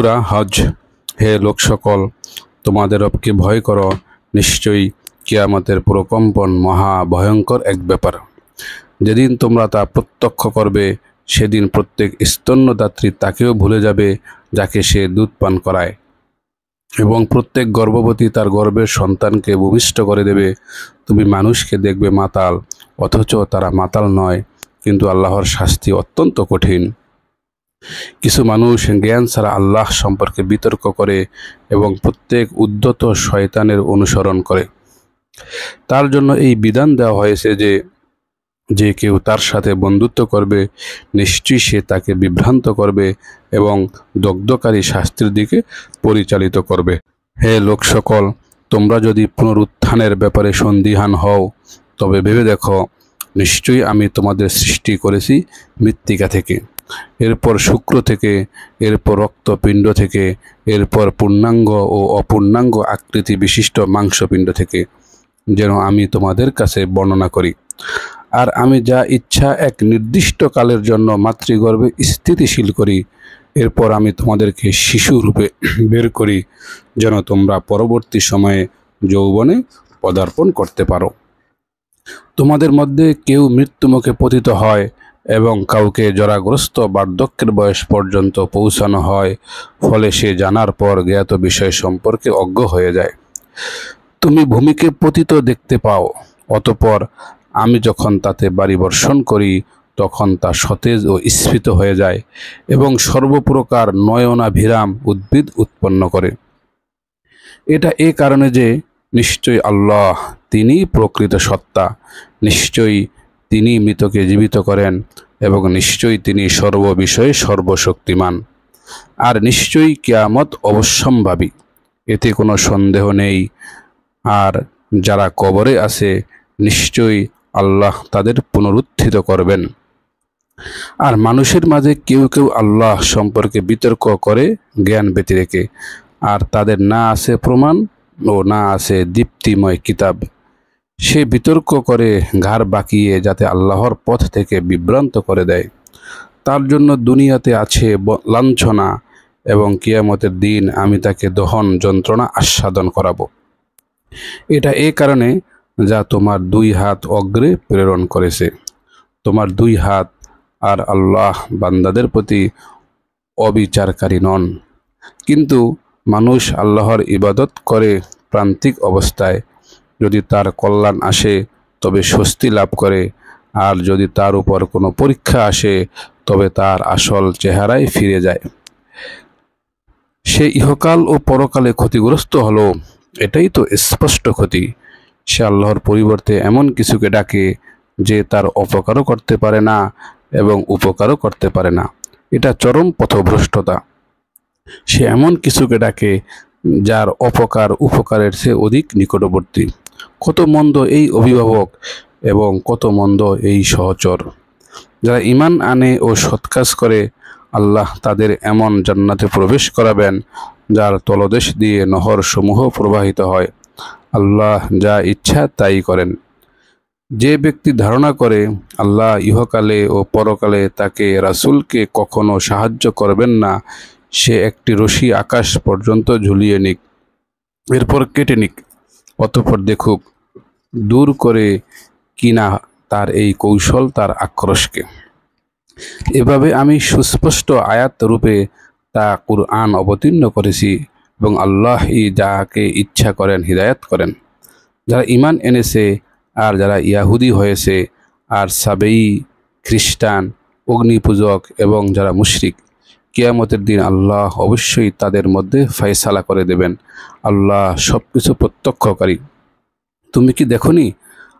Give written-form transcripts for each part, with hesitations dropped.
সূরা হজ। হে লোক সকল, তোমাদের রবকে ভয় করো, নিশ্চয়ই কিয়ামতের প্রকম্পন মহা ভয়ঙ্কর এক ব্যাপার। যেদিন তোমরা তা প্রত্যক্ষ করবে, সেদিন প্রত্যেক স্তন্যদাত্রী তাকেও ভুলে যাবে যাকে সে দুধ পান করায়, এবং প্রত্যেক গর্ভবতী তার গর্ভের সন্তানকে ভূমিষ্ঠ করে দেবে। তুমি মানুষকে দেখবে মাতাল, অথচ তারা মাতাল নয়, কিন্তু আল্লাহর শাস্তি অত্যন্ত কঠিন। কিছু মানুষ জ্ঞান ছাড়া আল্লাহ সম্পর্কে বিতর্ক করে এবং প্রত্যেক উদ্ধত শয়তানের অনুসরণ করে। তার জন্য এই বিধান দেওয়া হয়েছে যে যে কেউ তার সাথে বন্ধুত্ব করবে, নিশ্চয়ই সে তাকে বিভ্রান্ত করবে এবং দগ্ধকারী শাস্তির দিকে পরিচালিত করবে। হে লোক সকল, তোমরা যদি পুনরুত্থানের ব্যাপারে সন্দিহান হও, তবে ভেবে দেখো, নিশ্চয়ই আমি তোমাদের সৃষ্টি করেছি মৃত্তিকা থেকে, এরপর শুক্র থেকে, এরপর রক্তপিণ্ড থেকে, এরপর পূর্ণাঙ্গ ও অপূর্ণাঙ্গ আকৃতি বিশিষ্ট মাংসপিণ্ড থেকে, যেন আমি তোমাদের কাছে বর্ণনা করি। আর আমি যা ইচ্ছা এক নির্দিষ্ট কালের জন্য মাতৃগর্ভে স্থিতিশীল করি, এরপর আমি তোমাদেরকে শিশু রূপে বের করি, যেন তোমরা পরবর্তী সময়ে যৌবনে পদার্পণ করতে পারো। তোমাদের মধ্যে কেউ মৃত্যুমুখে পতিত হয় এবং কাউকে জরাগ্রস্ত বার্ধক্যের বয়স পর্যন্ত পৌঁছানো হয়, ফলে সে জানার পর জ্ঞাত বিষয় সম্পর্কে অজ্ঞ হয়ে যায়। তুমি ভূমিকে পতিত দেখতে পাও, অতঃপর আমি যখন তাতে বাড়ি বর্ষণ করি, তখন তা সতেজ ও স্ফীত হয়ে যায় এবং সর্বপ্রকার নয়নাভিরাম উদ্ভিদ উৎপন্ন করে। এটা এ কারণে যে নিশ্চয়ই আল্লাহ, তিনি প্রকৃত সত্তা, নিশ্চয়ই তিনি মৃতকে জীবিত করেন এবং নিশ্চয়ই তিনি সর্ববিষয়ে সর্বশক্তিমান। আর নিশ্চয়ই কিয়ামত অবশ্যম্ভাবী, এতে কোনো সন্দেহ নেই। আর যারা কবরে আছে, নিশ্চয়ই আল্লাহ তাদের পুনরুত্থিত করবেন। আর মানুষের মাঝে কেউ কেউ আল্লাহ সম্পর্কে বিতর্ক করে জ্ঞান ব্যতি রেখে, আর তাদের না আছে প্রমাণ ও না আছে দীপ্তিময় কিতাব। সে বিতর্ক করে ঘাড় বাঁকিয়ে যাতে আল্লাহর পথ থেকে বিভ্রান্ত করে দেয়। তার জন্য দুনিয়াতে আছে লাঞ্ছনা, এবং কিয়ামতের দিন আমি তাকে দহন যন্ত্রণা আস্বাদন করাবো। এটা এ কারণে যা তোমার দুই হাত অগ্রে প্রেরণ করেছে। তোমার দুই হাত আর আল্লাহ বান্দাদের প্রতি অবিচারকারী নন। কিন্তু মানুষ আল্লাহর ইবাদত করে প্রান্তিক অবস্থায়, যদি তার কল্যাণ আসে তবে স্বস্তি লাভ করে, আর যদি তার উপর কোনো পরীক্ষা আসে তবে তার আসল চেহারায় ফিরে যায়। সে ইহকাল ও পরকালে ক্ষতিগ্রস্ত হলো, এটাই তো স্পষ্ট ক্ষতি। সে আল্লাহর পরিবর্তে এমন কিছুকে ডাকে যে তার অপকারও করতে পারে না এবং উপকারও করতে পারে না। এটা চরম পথভ্রষ্টতা। সে এমন কিছুকে ডাকে যার অপকার উপকারের চেয়ে অধিক নিকটবর্তী। কত মন্দ এই অভিভাবক এবং কত মন্দ এই সহচর। যারা ঈমান আনে ও সৎ কাজ করে, আল্লাহ তাদের এমন জান্নাতে প্রবেশ করাবেন যার তলদেশ দিয়ে নহর সমূহ প্রবাহিত হয়। আল্লাহ যা ইচ্ছা তাই করেন। যে ব্যক্তি ধারণা করে আল্লাহ ইহকালে ও পরকালে তাকে রাসূলকে কখনো সাহায্য করবেন না, সে একটি রশি আকাশ পর্যন্ত ঝুলিয়ে নিক, এরপর কেটে নিক, অতঃপর দেখুক দূর করে কিনা তার এই কৌশল তার আক্রোশকে। এভাবে আমি সুস্পষ্ট আয়াত রূপে তা কুরআন অবতীর্ণ করেছি, এবং আল্লাহই যাকে ইচ্ছা করেন হিদায়াত করেন। যারা ঈমান এনেছে আর যারা ইয়াহুদি হয়েছে, আর সাবেয়ী, খ্রিস্টান, অগ্নিপূজক এবং যারা মুশরিক, কিয়ামতের দিন আল্লাহ অবশ্যই তাদের মধ্যে ফয়সালা করে দেবেন। আল্লাহ সব কিছু প্রত্যক্ষকারী। তুমি কি দেখনি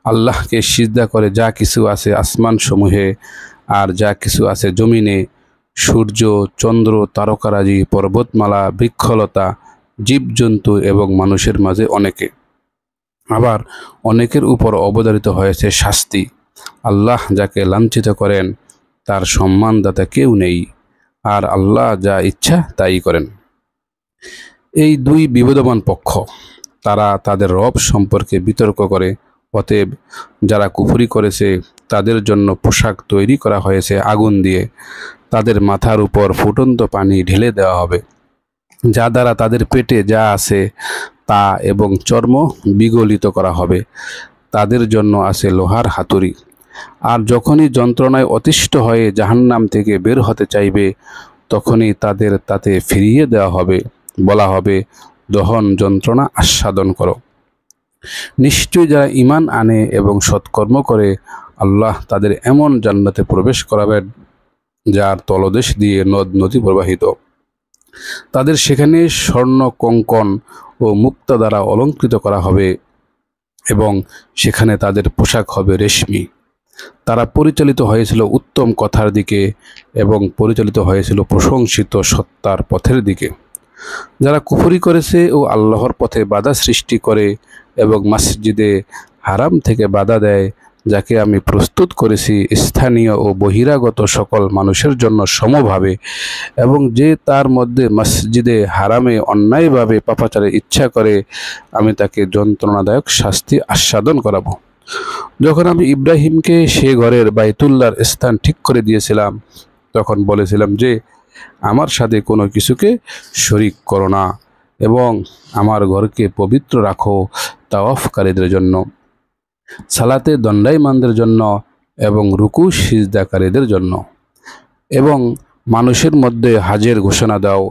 আল্লাহকে সিজদা করে যা কিছু আছে আসমান সমূহে আর যা কিছু আছে জমিনে, সূর্য, চন্দ্র, তারকারাজি, পর্বতমালা, বৃক্ষলতা, জীবজন্তু এবং মানুষের মাঝে অনেকে। আবার অনেকের উপর অবধারিত হয়েছে শাস্তি। আল্লাহ যাকে লাঞ্ছিত করেন তার সম্মানদাতা কেউ নেই, আর আল্লাহ যা ইচ্ছা তাই করেন। এই দুই বিবদমান পক্ষ, তারা তাদের রব সম্পর্কে বিতর্ক করে। অতএব যারা কুফরি করেছে তাদের জন্য পোশাক তৈরি করা হয়েছে আগুন দিয়ে, তাদের মাথার উপর ফুটন্ত পানি ঢেলে দেওয়া হবে, যা দ্বারা তাদের পেটে যা আছে তা এবং চর্ম বিগলিত করা হবে। তাদের জন্য আছে লোহার হাতুড়ি। আর যখনই যন্ত্রণায় অতিষ্ঠ হয়ে জাহান্নাম থেকে বের হতে চাইবে, তখনই তাদের তাতে ফিরিয়ে দেওয়া হবে, বলা হবে, দহন যন্ত্রণা আস্বাদন করো। নিশ্চয়ই যারা ঈমান আনে এবং সৎকর্ম করে, আল্লাহ তাদের এমন জান্নাতে প্রবেশ করাবেন যার তলদেশ দিয়ে নদ নদী প্রবাহিত। তাদের সেখানে স্বর্ণ কঙ্কন ও মুক্তা দ্বারা অলঙ্কৃত করা হবে এবং সেখানে তাদের পোশাক হবে রেশমি। তারা পরিচালিত হয়েছিল উত্তম কথার দিকে এবং পরিচালিত হয়েছিল প্রশংসিত সত্তার পথের দিকে। যারা কুফরি করেছে ও আল্লাহর পথে বাধা সৃষ্টি করে এবং মসজিদে হারাম থেকে বাধা দেয়, যাকে আমি প্রস্তুত করেছি স্থানীয় ও বহিরাগত সকল মানুষের জন্য সমভাবে, এবং যে তার মধ্যে মসজিদে হারামে অন্যায়ভাবে পাপাচারের ইচ্ছা করে, আমি তাকে যন্ত্রণাদায়ক শাস্তি আস্বাদন করাবো। যখন আমি ইব্রাহিমকে সে ঘরের বাইতুল্লাহর স্থান ঠিক করে দিয়েছিলাম, তখন বলেছিলাম যে, আমার সাথে কোনো কিছুকে শরিক করো না এবং আমার ঘরকে পবিত্র রাখো তাওয়াফকারীদের জন্য, সালাতে দণ্ডায়মানদের জন্য এবং রুকু সিজদাকারীদের জন্য। এবং মানুষের মধ্যে হাজের ঘোষণা দাও,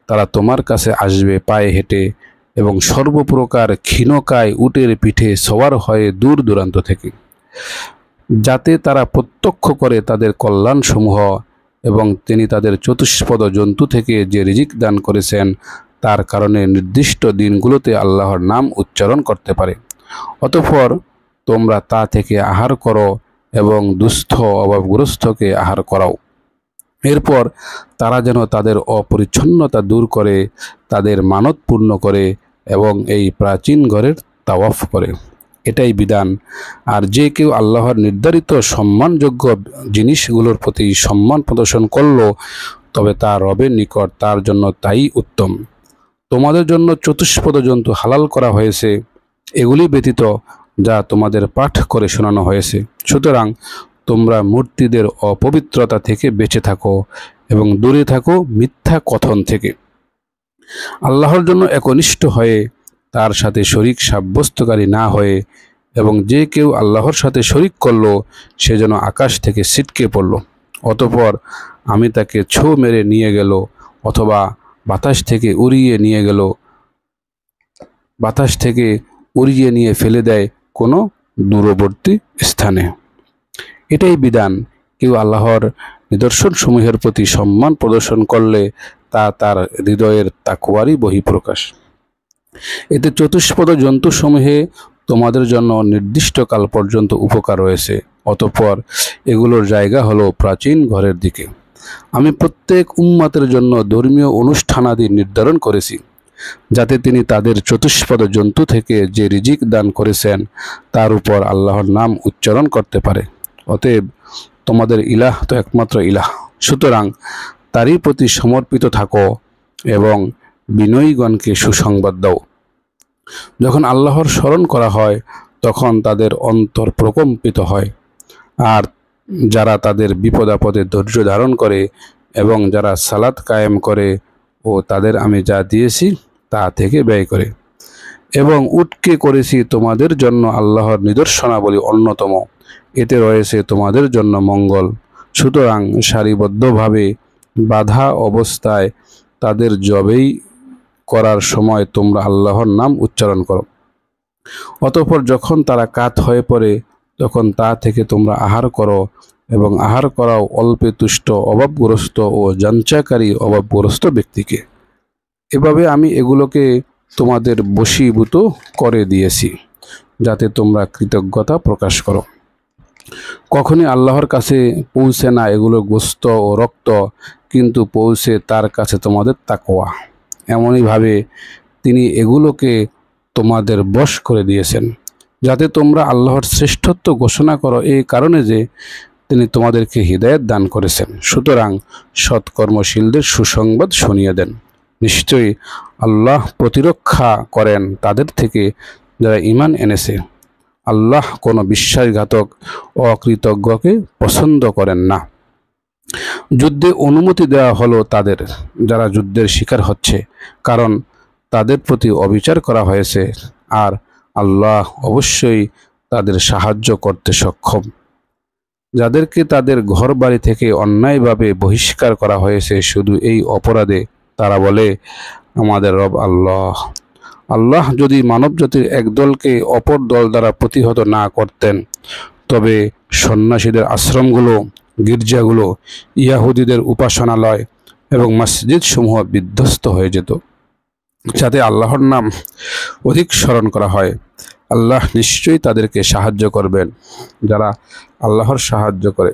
তারা তোমার কাছে আসবে পায়ে হেঁটে এবং সর্বপ্রকার ক্ষীণকায় উটের পিঠে সওয়ার হয়ে দূর দূরান্ত থেকে, যাতে তারা প্রত্যক্ষ করে তাদের কল্যাণসমূহ এবং তিনি তাদের চতুষ্পদ জন্তু থেকে যে রিজিক দান করেছেন তার কারণে নির্দিষ্ট দিনগুলোতে আল্লাহর নাম উচ্চারণ করতে পারে। অতঃপর তোমরা তা থেকে আহার করো এবং দুস্থ অভাবগ্রস্তকে আহার করাও। এরপর তারা যেন তাদের অপরিচ্ছন্নতা দূর করে, তাদের মানত পূর্ণ করে এবং এই প্রাচীন ঘরের তাওয়াফ করে। এটাই বিধান। আর যে কেউ আল্লাহর নির্ধারিত সম্মানযোগ্য জিনিসগুলোর প্রতি সম্মান প্রদর্শন করল, তবে তার রবের নিকট তার জন্য তাই উত্তম। তোমাদের জন্য চতুষ্পদ জন্তু হালাল করা হয়েছে, এগুলি ব্যতীত যা তোমাদের পাঠ করে শোনানো হয়েছে। সুতরাং তোমরা মূর্তিদের অপবিত্রতা থেকে বেঁচে থাকো এবং দূরে থাকো মিথ্যা কথন থেকে। আল্লাহর জন্য একনিষ্ঠ হয়ে তার সাথে শরিক সাব্যস্তকারী না হয়ে, এবং যে কেউ আল্লাহর সাথে শরিক করল সে যেন আকাশ থেকে ছিটকে পড়ল, অতঃপর আমি তাকে ছো মেরে নিয়ে গেল, অথবা বাতাস থেকে উড়িয়ে নিয়ে ফেলে দেয় কোনো দূরবর্তী স্থানে। এটাই বিধান। কেউ আল্লাহর নিদর্শনসমূহের প্রতি সম্মান প্রদর্শন করলে তা তার হৃদয়ের তাকওয়ারই বহিঃপ্রকাশ। এতে চতুষ্পদ জন্তুসমূহে তোমাদের জন্য নির্দিষ্টকাল পর্যন্ত উপকার রয়েছে। অতঃপর এগুলোর জায়গা হলো প্রাচীন ঘরের দিকে। আমি প্রত্যেক উম্মতের জন্য ধর্মীয় অনুষ্ঠানাদি নির্ধারণ করেছি, যাতে তিনি তাদের চতুষ্পদ জন্তু থেকে যে রিজিক দান করেছেন তার উপর আল্লাহর নাম উচ্চারণ করতে পারে। অতএব তোমাদের ইলাহ তো একমাত্র ইলাহ, সুতরাং তারই প্রতি সমর্পিত থাকো এবং বিনয়ীগণকে সুসংবাদ দাও। যখন আল্লাহর স্মরণ করা হয় তখন তাদের অন্তর প্রকম্পিত হয়, আর যারা তাদের বিপদ আপদে ধৈর্য ধারণ করে এবং যারা সালাত কায়েম করে ও তাদের আমি যা দিয়েছি তা থেকে ব্যয় করে, এবং উটকে করেছি তোমাদের জন্য আল্লাহর নিদর্শনাবলী অন্যতম, এতে রয়েছে তোমাদের জন্য মঙ্গল। সুতরাং সারিবদ্ধভাবে বাধা অবস্থায় তাদের জবেই করার সময় তোমরা আল্লাহর নাম উচ্চারণ করো। অতঃপর যখন তারা কাত হয়ে পড়ে তখন তা থেকে তোমরা আহার করো, এবং আহার করাও অল্পে তুষ্ট অভাবগ্রস্ত ও যাঞ্চাকারী অভাবগ্রস্ত ব্যক্তিকে। এভাবে আমি এগুলোকে তোমাদের বশীভূত করে দিয়েছি, যাতে তোমরা কৃতজ্ঞতা প্রকাশ করো। কখনই আল্লাহর কাছে পৌঁছে না এগুলো গোস্ত ও রক্ত, কিন্তু পৌঁছে তার কাছে তোমাদের তাকওয়া। এমনইভাবে তিনি এগুলোকে তোমাদের বশ করে দিয়েছেন, যাতে তোমরা আল্লাহর শ্রেষ্ঠত্ব ঘোষণা করো, এই কারণে যে তিনি তোমাদেরকে হিদায়াত দান করেছেন। সুতরাং সৎকর্মশীলদের সুসংবাদ শুনিয়ে দেন। নিশ্চয়ই আল্লাহ প্রতিরক্ষা করেন তাদের থেকে যারা ঈমান এনেছে। আল্লাহ কোনো বিশ্বাসঘাতক ও অকৃতজ্ঞকে পছন্দ করেন না। যুদ্ধে অনুমতি দেওয়া হলো তাদের যারা যুদ্ধের শিকার হচ্ছে, কারণ তাদের প্রতি অবিচার করা হয়েছে, আর আল্লাহ অবশ্যই তাদের সাহায্য করতে সক্ষম। যাদেরকে তাদের ঘর বাড়ি থেকে অন্যায়ভাবে বহিষ্কার করা হয়েছে শুধু এই অপরাধে, তারা বলে আমাদের রব আল্লাহ। আল্লাহ যদি মানবজাতির এক দলকে অপর দল দ্বারা প্রতিহত না করতেন, তবে সন্ন্যাসীদের আশ্রমগুলো, গির্জাগুলো, ইয়াহুদীদের উপাসনালয় এবং মসজিদ সমূহ বিধ্বস্ত হয়ে যেত। যাতে আল্লাহর নাম অধিক স্মরণ করা হয়, আল্লাহ নিশ্চয়ই তাদেরকে সাহায্য করবেন। যারা আল্লাহর সাহায্য করে,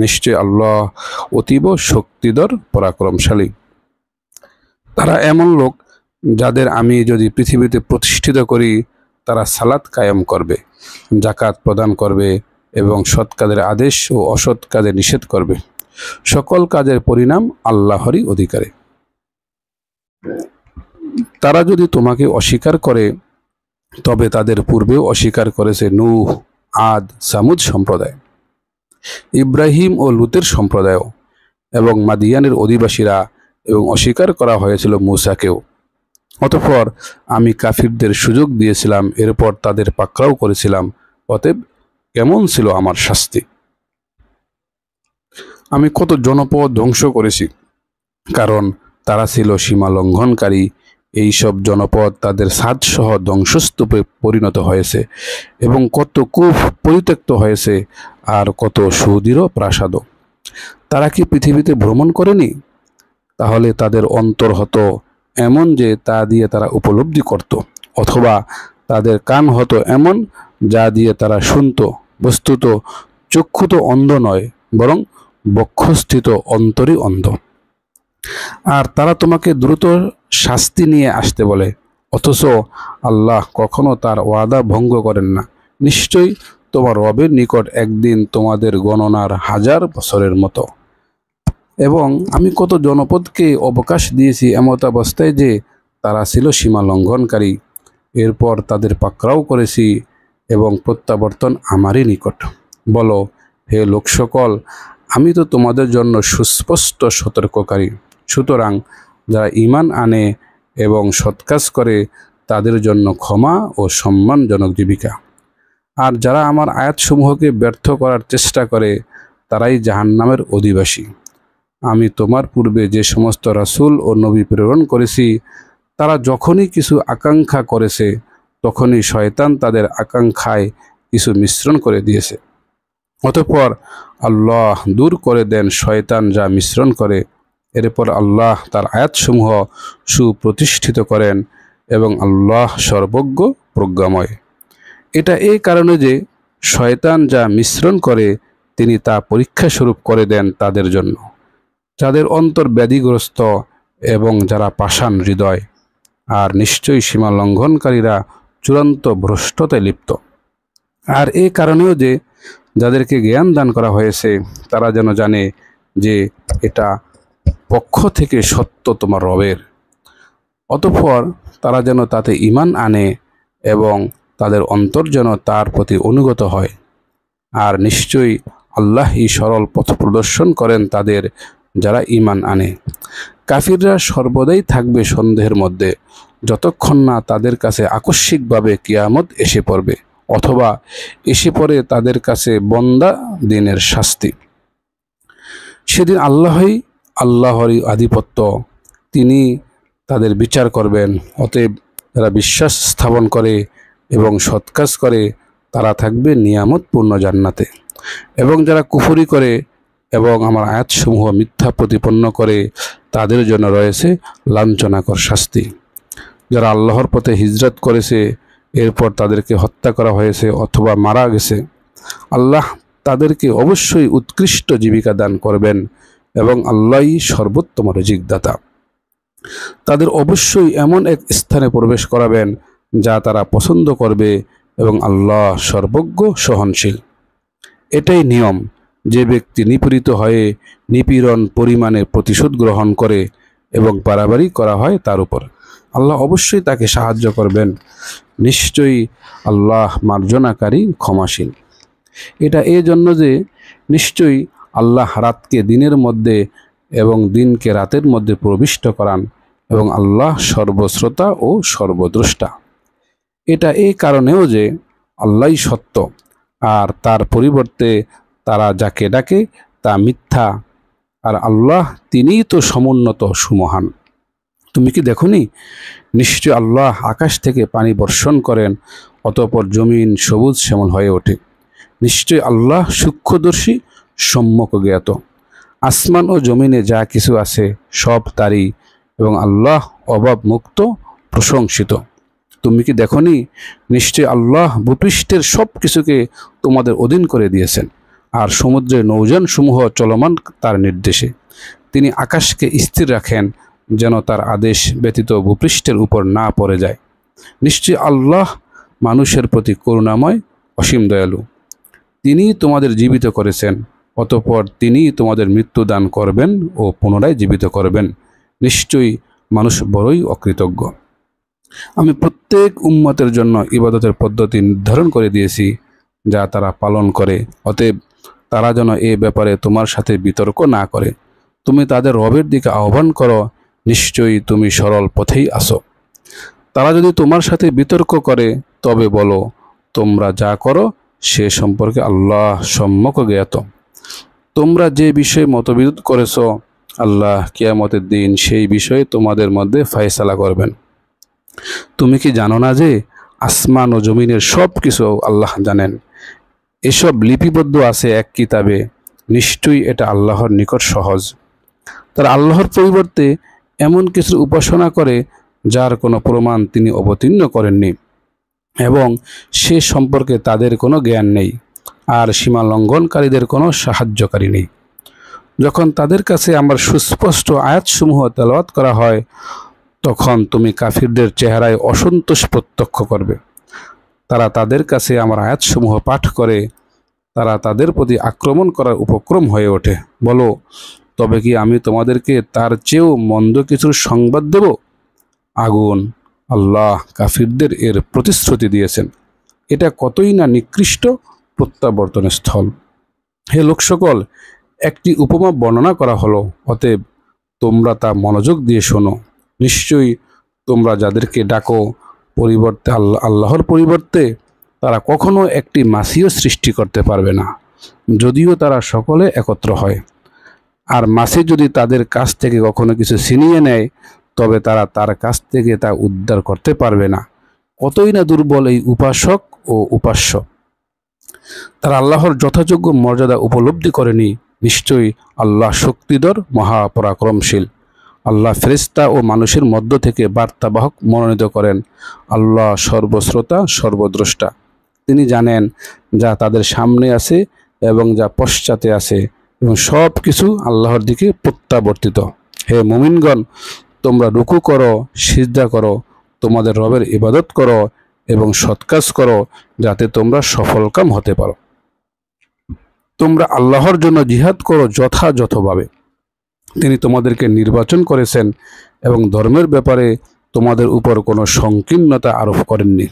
নিশ্চয়ই আল্লাহ অতীব শক্তিধর পরাক্রমশালী। তারা এমন লোক যাদের আমি যদি পৃথিবীতে প্রতিষ্ঠিত করি, তারা সালাত কায়েম করবে, জাকাত প্রদান করবে এবং সৎ কাজের আদেশ ও অসৎ কাজে নিষেধ করবে। সকল কাজের পরিণাম আল্লাহরই অধিকারে। তারা যদি তোমাকে অস্বীকার করে, তবে তাদের পূর্বেও অস্বীকার করেছে নূহ, আদ, সামুদ সম্প্রদায়, ইব্রাহিম ও লুতের সম্প্রদায় এবং মাদিয়ানের অধিবাসীরা, এবং অস্বীকার করা হয়েছিল মূসাকেও। অতঃপর আমি কাফিরদের সুযোগ দিয়েছিলাম, এরপর তাদের পাকড়াও করেছিলাম। অতএব কেমন ছিল আমার শাস্তি। আমি কত জনপদ ধ্বংস করেছি, কারণ তারা ছিল সীমা লঙ্ঘনকারী। এইসব জনপদ তাদের ছাদসহ ধ্বংসস্তূপে পরিণত হয়েছে, এবং কত কূপ পরিত্যক্ত হয়েছে, আর কত সুদৃঢ় প্রাসাদও। তারা কি পৃথিবীতে ভ্রমণ করেনি? তাহলে তাদের অন্তর হতো এমন যে তা দিয়ে তারা উপলব্ধি করত, অথবা তাদের কান হতো এমন যা দিয়ে তারা শুনত। বস্তুত চক্ষু তো অন্ধ নয়, বরং বক্ষস্থিত অন্তরই অন্ধ। আর তারা তোমাকে দ্রুত শাস্তি নিয়ে আসতে বলে, অথচ আল্লাহ কখনো তার ওয়াদা ভঙ্গ করেন না। নিশ্চয়ই তোমার রবের নিকট একদিন তোমাদের গণনার 1000 বছরের মতো। এবং আমি কত জনপদকে অবকাশ দিয়েছি এমত অবস্থায় যে তারা ছিল সীমা লঙ্ঘনকারী। এরপর তাদের পাকড়াও করেছি, এবং প্রত্যাবর্তন আমারই নিকট। বলো, হে লোকসকল, আমি তো তোমাদের জন্য সুস্পষ্ট সতর্ককারী। সুতরাং যারা ঈমান আনে এবং সৎকাজ করে, তাদের জন্য ক্ষমা ও সম্মানজনক জীবিকা। আর যারা আমার আয়াতসমূহকে ব্যর্থ করার চেষ্টা করে, তারাই জাহান্নামের অধিবাসী। আমি তোমার পূর্বে যে সমস্ত রাসূল ও নবী প্রেরণ করেছি, তারা যখনই কিছু আকাঙ্ক্ষা করেছে, তখনই শয়তান তাদের আকাঙ্ক্ষায় কিছু মিশ্রণ করে দিয়েছে। অতঃপর আল্লাহ দূর করে দেন শয়তান যা মিশ্রণ করে। এরপর আল্লাহ তার আয়াতসমূহ সুপ্রতিষ্ঠিত করেন, এবং আল্লাহ সর্বজ্ঞ প্রজ্ঞাময়। এটা এই কারণে যে শয়তান যা মিশ্রণ করে, তিনি তা পরীক্ষা স্বরূপ করে দেন তাদের জন্য, যাদের অন্তর ব্যাধিগ্রস্ত এবং যারা পাষাণ হৃদয়। আর নিশ্চয়ই সীমা লঙ্ঘনকারীরা চূড়ান্ত ভ্রষ্টতায় লিপ্ত। আর এই কারণেও যে যাদেরকে জ্ঞান দান করা হয়েছে, তারা যেন জানে যে এটা পক্ষ থেকে সত্য তোমার রবের। অতঃপর তারা যেন তাতে ঈমান আনে, এবং তাদের অন্তর যেন তার প্রতি অনুগত হয়। আর নিশ্চয়ই আল্লাহই সরল পথ প্রদর্শন করেন তাদের যারা ঈমান আনে। কাফিররা সর্বদাই থাকবে সন্দেহের মধ্যে, যতক্ষণ না তাদের কাছে আকস্মিকভাবে কিয়ামত এসে পড়বে, অথবা এসে পড়ে তাদের কাছে বন্দা দিনের শাস্তি। সেদিন আল্লাহরই আধিপত্য, তিনি তাদের বিচার করবেন। অতএব যারা বিশ্বাস স্থাপন করে এবং সৎকাজ করে, তারা থাকবে নিয়ামতপূর্ণ জান্নাতে। এবং যারা কুফরি করে এবং আমার আয়াতসমূহ মিথ্যা প্রতিপন্ন করে, তাদের জন্য রয়েছে লাঞ্ছনাকর শাস্তি। যারা আল্লাহর পথে হিজরত করেছে, এরপর তাদেরকে হত্যা করা হয়েছে অথবা মারা গেছে, আল্লাহ তাদেরকে অবশ্যই উৎকৃষ্ট জীবিকা দান করবেন, এবং আল্লাহই সর্বোত্তম রিজিকদাতা। তাদের অবশ্যই এমন এক স্থানে প্রবেশ করাবেন যা তারা পছন্দ করবে, এবং আল্লাহ সর্বজ্ঞ সহনশীল। এটাই নিয়ম, যে ব্যক্তি নিপীড়িত হয়ে নিপীড়ন পরিমাণে প্রতিশোধ গ্রহণ করে এবং বাড়াবাড়ি করা হয় তার উপর, আল্লাহ অবশ্যই তাকে সাহায্য করবেন। নিশ্চয়ই আল্লাহ মার্জনাকারী, ক্ষমাশীল। এটা এই জন্য যে নিশ্চয়ই আল্লাহ রাতকে দিনের মধ্যে এবং দিনকে রাতের মধ্যে প্রবিষ্ট করান এবং আল্লাহ সর্বশ্রোতা ও সর্বদ্রষ্টা। এটা এই কারণেও যে আল্লাহই সত্য, আর তার পরিবর্তে তারা যাকে ডাকে তা মিথ্যা, আর আল্লাহ তিনিই তো সমুন্নত সুমহান। তুমি কি দেখোনি? নিশ্চয় আল্লাহ আকাশ থেকে পানি বর্ষণ করেন, অতঃপর জমিন সবুজ শ্যামল হয়ে ওঠে। নিশ্চয় আল্লাহ সূক্ষ্মদর্শী, সম্যক জ্ঞাত। আসমান ও জমিনে যা কিছু আছে সব তারই, এবং আল্লাহ অভাব মুক্ত, প্রশংসিত। তুমি কি দেখোনি? নিশ্চয় আল্লাহ ভূপৃষ্ঠের সব কিছুকে তোমাদের অধীন করে দিয়েছেন, আর সমুদ্রের নৌযান সমূহ চলমান তার নির্দেশে। তিনি আকাশকে স্থির রাখেন যেন তার আদেশ ব্যতীত ভূপৃষ্ঠের উপর না পড়ে যায়। নিশ্চয় আল্লাহ মানুষের প্রতি করুণাময়, অসীম দয়ালু। তিনিই তোমাদের জীবিত করেছেন, অতঃপর তিনিই তোমাদের মৃত্যু দান করবেন ও পুনরায় জীবিত করবেন। নিশ্চয়ই মানুষ বড়ই অকৃতজ্ঞ। আমি প্রত্যেক উম্মতের জন্য ইবাদতের পদ্ধতি নির্ধারণ করে দিয়েছি, যা তারা পালন করে। অতএব তারা যেন এ ব্যাপারে তোমার সাথে বিতর্ক না করে। তুমি তাদের রবের দিকে আহ্বান করো, নিশ্চয়ই তুমি সরল পথেই আসো। তারা যদি তোমার সাথে বিতর্ক করে, তবে বলো, তোমরা যা করো সে সম্পর্কে আল্লাহ সম্যক জ্ঞাত। তোমরা যে বিষয়ে মতবিরোধ করেছ, আল্লাহ কিয়ামতের দিন সেই বিষয়ে তোমাদের মধ্যে ফয়সালা করবেন। তুমি কি জানো না যে আসমান ও জমিনের সব কিছু আল্লাহ জানেন? এসব লিপিবদ্ধ আছে এক কিতাবে। নিশ্চয়ই এটা আল্লাহর নিকট সহজ। তারা আল্লাহর পরিবর্তে এমন কিছুর উপাসনা করে যার কোনো প্রমাণ তিনি অবতীর্ণ করেননি, এবং সে সম্পর্কে তাদের কোনো জ্ঞান নেই, আর সীমা লঙ্ঘনকারীদের কোনো সাহায্যকারী নেই। যখন তাদের কাছে আমার সুস্পষ্ট আয়াতসমূহ তেলাওয়াত করা হয়, তখন তুমি কাফিরদের চেহারায় অসন্তোষ প্রত্যক্ষ করবে। তারা তাদের কাছে আমার আয়াতসমূহ পাঠ করে তারা তাদের প্রতি আক্রমণ করার উপক্রম হয়ে ওঠে। বলো, তবে কি আমি তোমাদেরকে তার চেয়েও মন্দ কিছুর সংবাদ দেব? আগুন। আল্লাহ কাফিরদের এর প্রতিশ্রুতি দিয়েছেন। এটা কতই না নিকৃষ্ট প্রত্যাবর্তনের স্থল। হে লোক সকল, একটি উপমা বর্ণনা করা হলো, অতএব তোমরা তা মনোযোগ দিয়ে শোনো। নিশ্চয়ই তোমরা যাদেরকে ডাকো পরিবর্তে আল্লাহর পরিবর্তে, তারা কখনো একটি মাছিও সৃষ্টি করতে পারবে না, যদিও তারা সকলে একত্র হয়। আর মাছি যদি তাদের কাছ থেকে কখনো কিছু ছিনিয়ে নেয়, তবে তারা তার কাছ থেকে তা উদ্ধার করতে পারবে না। কতই না দুর্বল এই উপাসক ও উপাস্য। তারা আল্লাহর যথাযোগ্য মর্যাদা উপলব্ধি করেনি। নিশ্চয়ই আল্লাহ শক্তিধর, মহাপরাক্রমশীল। আল্লাহ ফেরেশতা ও মানুষের মধ্য থেকে বার্তাবাহক মনোনীত করেন। আল্লাহ সর্বশ্রোতা, সর্বদ্রষ্টা। তিনি জানেন যা তাদের সামনে আছে এবং যা পশ্চাতে আছে, এবং সব কিছু আল্লাহর দিকে প্রত্যাবর্তিত। হে মুমিনগণ, তোমরা রুকু করো, সিজদা করো, তোমাদের রবের ইবাদত করো এবং সৎকাজ করো, যাতে তোমরা সফলকাম হতে পারো। তোমরা আল্লাহর জন্য জিহাদ করো যথাযথভাবে। তিনি তোমাদেরকে নির্বাচন করেছেন এবং ধর্মের ব্যাপারে তোমাদের উপর কোনো সংকীর্ণতা আরোপ করেননি।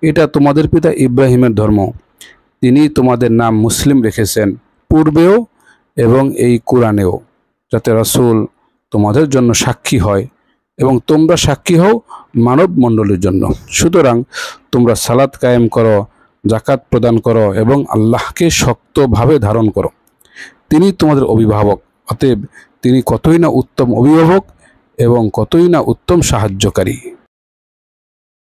এটা তোমাদের পিতা ইব্রাহিমের ধর্ম। তিনি তোমাদের নাম মুসলিম রেখেছেন, পূর্বেও এবং এই কুরআনেও, যাতে রাসূল তোমাদের জন্য সাক্ষী হয় এবং তোমরা সাক্ষী হও মানব মণ্ডলীর জন্য। সুতরাং তোমরা সালাত কায়েম করো, যাকাত প্রদান করো এবং আল্লাহকে শক্তভাবে ধারণ করো। তিনি তোমাদের অভিভাবক, অতএব তিনি কতই না উত্তম অভিভাবক এবং কতই না উত্তম সাহায্যকারী।